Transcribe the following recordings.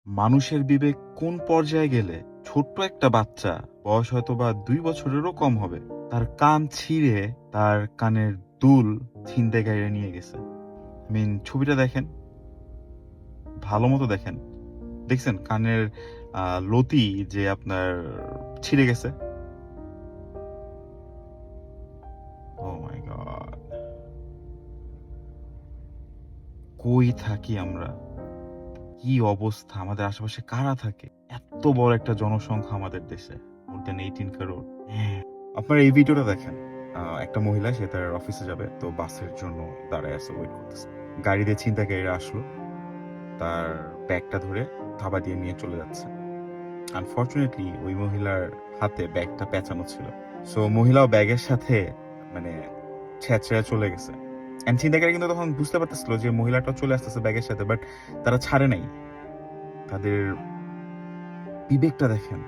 মানুষের বিবেক কোন পর্যায়ে গেলে ছোট্ট একটা বাচ্চা, বয়স হয়তো বা 2 বছরেরও কম হবে, তার কান ছিঁড়ে তার কানের দুল ছিনতাইকারীরা নিয়ে গেছে। ছবিটা দেখেন, ভালো মতো দেখেন। দেখছেন কানের লতি যে আপনার ছিঁড়ে গেছে। ও মাই গড! কই থাকি আমরা? কি অবস্থা? আমাদের আশেপাশে কারা থাকে? এত বড় একটা জনসংখ্যা আমাদের দেশে, মোর দেন 18 কারোর। আপনারা এই ভিডিওটা দেখেন। একটা মহিলা, সে তার অফিসে যাবে, তো বাসের জন্য দাঁড়ায় আছে, ওয়েট করতেছে। গাড়িতে ছিনতাইকারীরা আসলো, তার ব্যাগটা ধরে থাবা দিয়ে নিয়ে চলে যাচ্ছে। আনফরচুনেটলি ওই মহিলার হাতে ব্যাগটা পেঁচানো ছিল, সো মহিলাও ব্যাগের সাথে মানে ছেঁচড়ে চলে গেছে। এন্ড ছিনতাইকারী কিন্তু তখন বুঝতে পারতেছিল যে মহিলাটা চলে আসতেছে ব্যাগের সাথে, বাট তারা ছাড়ে নাই। তাদের বিবেকটা দেখেন।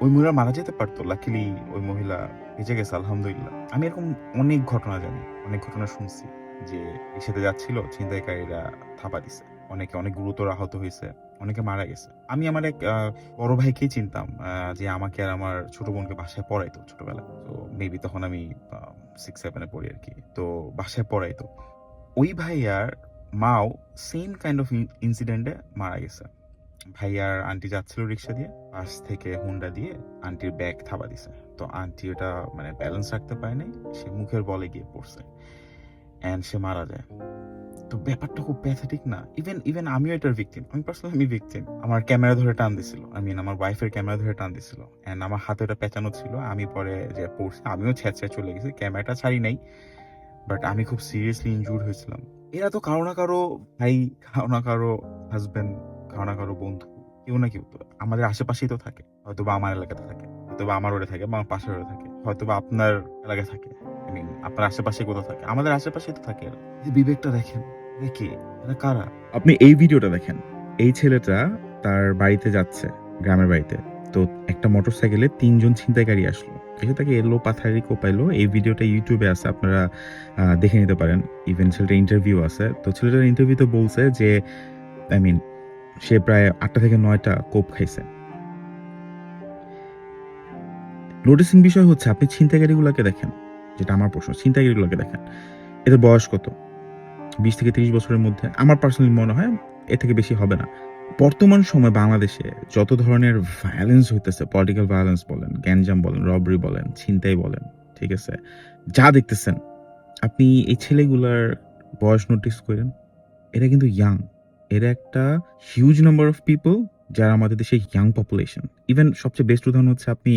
ওই মহিলা মারা যেতে পারতো, লাকিলি ওই মহিলা বেঁচে গেছে, আলহামদুলিল্লাহ। আমি এরকম অনেক ঘটনা জানি, অনেক ঘটনা শুনছি যে রিক্সাতে যাচ্ছিল, ছিনতাইকারীরা থাপা দিছে, অনেকে অনেক গুরুতর আহত হয়েছে, অনেকে মারা গেছে। আমি আমার এক বড় ভাইকেই চিনতাম, যে আমাকে আর আমার ছোট বোনকে বাসায় পড়াইতো ছোটবেলায়। তো মেবি তখন আমি 6-7-এ পড়ি আর কি। তো বাসায় পড়াইতো। ওই ভাইয়ার মাও সেম কাইন্ড অফ ইনসিডেন্টে মারা গেছে। ভাইয়ার আন্টি যাচ্ছিল রিক্সা দিয়ে, পাশ থেকে হুন্ডা দিয়ে আন্টির ব্যাগ থাবা দিছে। তো আন্টি ওটা ব্যালেন্স রাখতে পারে নাই, সে মুখের বলে গিয়ে পড়ছে, এন্ড সে মারা যায়। তো ব্যাপারটা খুব প্যাথেটিক না? ইভেন ইভেন আমিও এটার ভিকটিম, আমি পার্সোনালি ভিকটিম। আমার ক্যামেরা ধরে টান দিছিল, আমার ওয়াইফের ক্যামেরা ধরে টান দিছিল, এন্ড আমার হাতে ওটা পেঁচানো ছিল। আমি পরে যে পড়ছি, আমিও ছ্যাঁচড়ে চলে গেছি, ক্যামেরাটা ছাড়ি নাই, বাট আমি খুব সিরিয়াসলি ইনজুর্ড হয়েছিলাম। এরা তো কারো না কারো ভাই, কারো না কারো হাজবেন্ড, কারো না কারো বন্ধু, কেউ না কেউ তো আমাদের আশেপাশেই তো থাকে। হয়তো বা আমার এলাকাতে থাকে, হয়তো বা আমার ওরে থাকে, বা আমার পাশের ওরে থাকে, হয়তো বা আপনার এলাকায় থাকে, আপনার আশেপাশে কোথাও থাকে, আমাদের আশেপাশেই তো থাকে এরা। এই বিবেকটা দেখেন, এরা কে? এরা কারা? আপনি এই ভিডিওটা দেখেন। এই ছেলেটা তার বাড়িতে যাচ্ছে, গ্রামের বাড়িতে। তো একটা মোটরসাইকেলে 3 জন ছিনতাইকারী আসলো, এসে তাকে এলো পাথারি কোপাইলো। এই ভিডিওটা ইউটিউবে আছে, আপনারা দেখে নিতে পারেন। ইভেন ছেলেটার ইন্টারভিউ আছে। তো ছেলেটার ইন্টারভিউতে বলছে যে আই মিন সে প্রায় 8টা থেকে 9টা কোপ খাইছে। নোটিসিং বিষয় হচ্ছে, আপনি ছিনতাইকারীগুলোকে দেখেন, যেটা আমার প্রশ্ন, ছিনতাইকারীগুলোকে দেখেন, এদের বয়স কত? 20 থেকে 30 বছরের মধ্যে। আমার পার্সোনালি মনে হয় এর থেকে বেশি হবে না। বর্তমান সময় বাংলাদেশে যত ধরনের ভায়োলেন্স হইতেছে, পলিটিক্যাল ভায়োলেন্স বলেন, গ্যাঞ্জাম বলেন, রবারি বলেন, ছিনতাই বলেন, ঠিক আছে, যা দেখতেছেন, আপনি এই ছেলেগুলার বয়স নোটিস করেন। এরা কিন্তু ইয়াং। এরা একটা হিউজ নাম্বার অফ পিপল, যারা আমাদের দেশে ইয়াং পপুলেশন। ইভেন সবচেয়ে বেস্ট উদাহরণ হচ্ছে, আপনি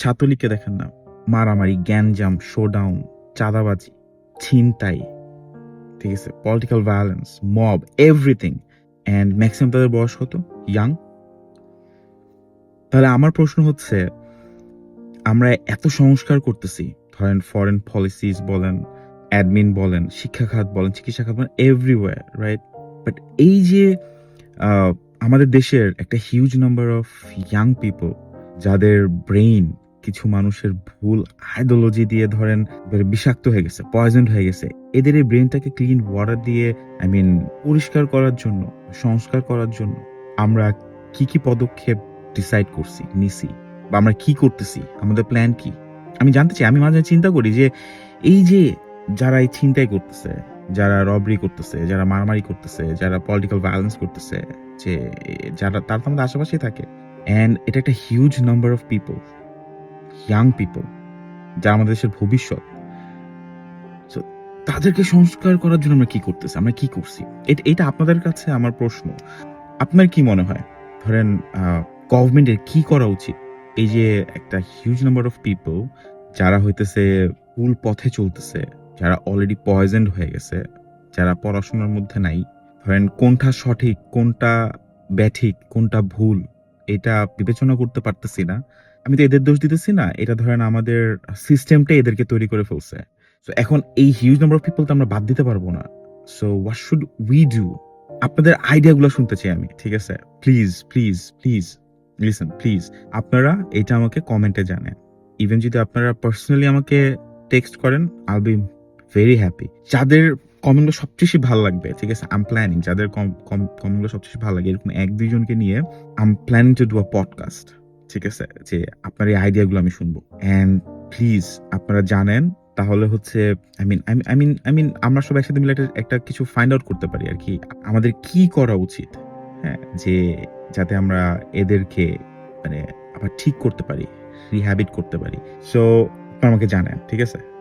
ছাত্রলীগকে দেখেন না, মারামারি, গ্যাঞ্জাম, শোডাউন, চাঁদাবাজি, ছিনতাই, ঠিক আছে, political violence, mob, everything, and maximum তাদের বয়স কত? ইয়াং। তাহলে আমার প্রশ্ন হচ্ছে, আমরা এত সংস্কার করতেছি, ধরেন ফরেন পলিসিস বলেন, অ্যাডমিন বলেন, শিক্ষা খাত বলেন, চিকিৎসা খাত বলেন, এভরিওয়্যার, রাইট? বাট এই যে আহ, আমাদের দেশের একটা huge number of young people, যাদের ব্রেইন কিছু মানুষের ভুল আইডিওলজি দিয়ে ধরেন বিষাক্ত হয়ে গেছে, পয়জন্ড হয়ে গেছে, এদের এই ব্রেনটাকে ক্লিন ওয়াটার দিয়ে পরিষ্কার করার জন্য, সংস্কার করার জন্য আমরা কি কি পদক্ষেপ ডিসাইড করছি, নিছি, বা আমরা কি করতেছি, আমাদের প্ল্যান কি? আমি জানতে চাই। আমি মাঝে মাঝে চিন্তা করি যে এই যে যারা এই ছিনতাই করতেছে, যারা রবারি করতেছে, যারা মারামারি করতেছে, যারা পলিটিক্যাল ভায়োলেন্স করতেছে, যে যারা, তারা তো আমাদের আশেপাশেই থাকে, অ্যান্ড এটা একটা huge number of people, young people, যারা আমাদের দেশের ভবিষ্যৎ। So, তাদেরকে সংস্কার করার জন্য আমরা কি করতেছি, আমরা কি করছি? এটা আপনাদের কাছে আমার প্রশ্ন। আপনার কি মনে হয়, ধরেন গভর্নমেন্টের কি করা উচিত? এই যে একটা হিউজ নাম্বার অফ পিপল, যারা হইতেছে ভুল পথে চলতেছে, যারা অলরেডি পয়জেন্ড হয়ে গেছে, যারা পড়াশোনার মধ্যে নাই, ধরেন কোনটা সঠিক, কোনটা ব্যাঠিক, কোনটা ভুল, এটা বিবেচনা করতে পারতেছি না। আমি তো এদের দোষ দিতেছি না, এটা ধরেন আমাদের সিস্টেমটাই এদেরকে তৈরি করে ফেলছে। সো এখন এই হিউজ নাম্বার অফ পিপল তো আমরা বাদ দিতে পারবো না। So what should we do? আপনাদের আইডিয়াগুলো শুনতে চাই আমি, ঠিক আছে? Please please please listen, please. আপনারা এটা আমাকে কমেন্টে জানেন। ইভেন যদি আপনারা পার্সোনালি আমাকে টেক্সট করেন, আইল বি ভেরি হ্যাপি। যাদের কমেন্টগুলো সবচেয়ে বেশি ভালো লাগবে, ঠিক আছে? আই এম প্ল্যানিং যাদের কমেন্টগুলো সবচেয়ে বেশি ভালো লাগে এরকম ১-২ জনকে নিয়ে I am planning to do a podcast. ঠিক আছে? যে আপনার এই আইডিয়াগুলো আমি শুনবো। অ্যান্ড প্লিজ আপনারা জানেন তাহলে হচ্ছে আই মিন আমরা সবাই একসাথে মিলে একটা কিছু ফাইন্ড আউট করতে পারি আরকি। আমাদের কি করা উচিত? হ্যাঁ? যাতে আমরা এদেরকে মানে আবার ঠিক করতে পারি, রিহ্যাবিট করতে পারি। সো আপনারা আমাকে জানান। ঠিক আছে?